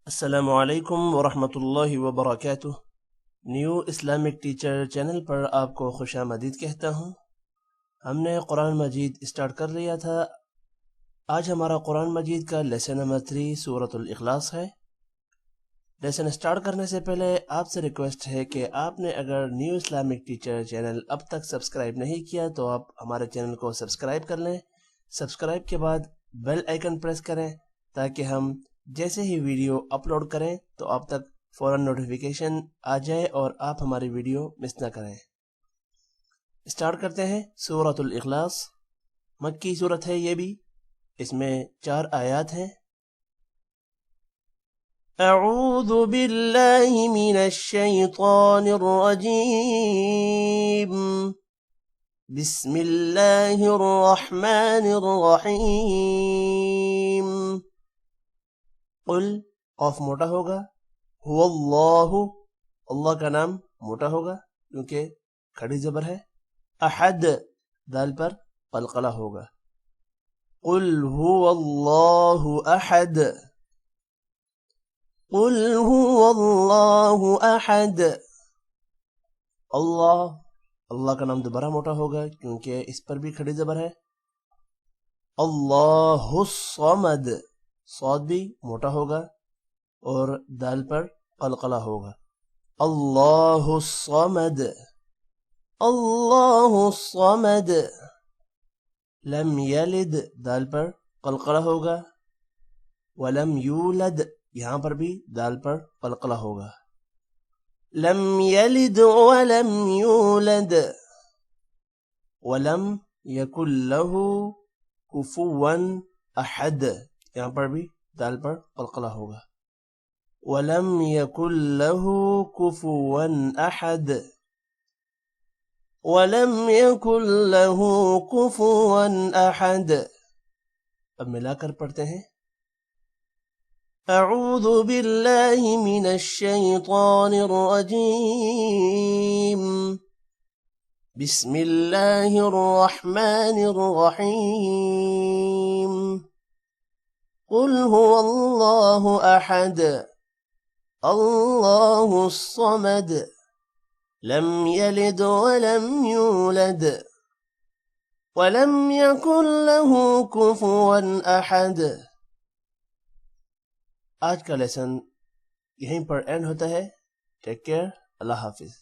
السلام علیکم ورحمۃ اللہ وبرکاتہ۔ نیو اسلامک ٹیچر چینل پر آپ کو خوش آمدید کہتا ہوں۔ ہم نے قرآن مجید اسٹارٹ کر لیا تھا۔ آج ہمارا قرآن مجید کا لیسن نمبر 3 سورۃ الاخلاص ہے۔ لیسن اسٹارٹ کرنے سے پہلے آپ سے ریکویسٹ ہے کہ آپ نے اگر نیو اسلامک ٹیچر چینل اب تک سبسکرائب نہیں کیا تو آپ ہمارے چینل کو سبسکرائب کر لیں۔ سبسکرائب کے بعد بیل آئیکن پریس کریں تاکہ ہم جیسے ہی ویڈیو اپلوڈ کریں تو آپ تک فوراً نوٹیفیکیشن آ جائے اور آپ ہماری ویڈیو مس نہ کریں۔ اسٹارٹ کرتے ہیں۔ سورۃ الاخلاص مکی صورت ہے، یہ بھی اس میں 4 آیات ہیں۔ اعوذ باللہ من الشیطان الرجیم، بسم اللہ الرحمن الرحیم۔ قل قاف موٹا ہوگا، هو اللہ اللہ کا نام موٹا ہوگا کیونکہ کھڑی زبر ہے۔ احد دال پر قلقلہ ہوگا۔ قل هو اللہ احد، قل هو اللہ احد۔ اللہ کا نام دوبارہ موٹا ہوگا کیونکہ اس پر بھی کھڑی زبر ہے۔ اللہ الصمد، صاد بھی موٹا ہوگا اور دال پر قلقلہ ہوگا۔ اللہ الصمد، اللہ الصمد۔ لم یلد دال پر قلقلہ ہوگا، ولم یولد یہاں پر بھی دال پر قلقلہ ہوگا۔ لم یلد ولم یولد، ولم یکن لہ کفوا احد یہاں پر بھی دال پر قلقلہ ہوگا۔ وَلَمْ يَكُنْ لَهُ كُفُوًا أَحَدٌ، وَلَمْ يَكُنْ لَهُ كُفُوًا أَحَدٌ۔ اب ملا کر پڑھتے ہیں۔ اعوذ باللہ من الشیطان الرجیم، بسم اللہ الرحمن الرحیم۔ قل هو اللہ احد، اللہ الصمد، لم یلد ولم یولد، ولم یکن لہ کفوا احد۔ آج کا لیسن یہیں پر اینڈ ہوتا ہے۔ ٹیک کیئر، اللہ حافظ۔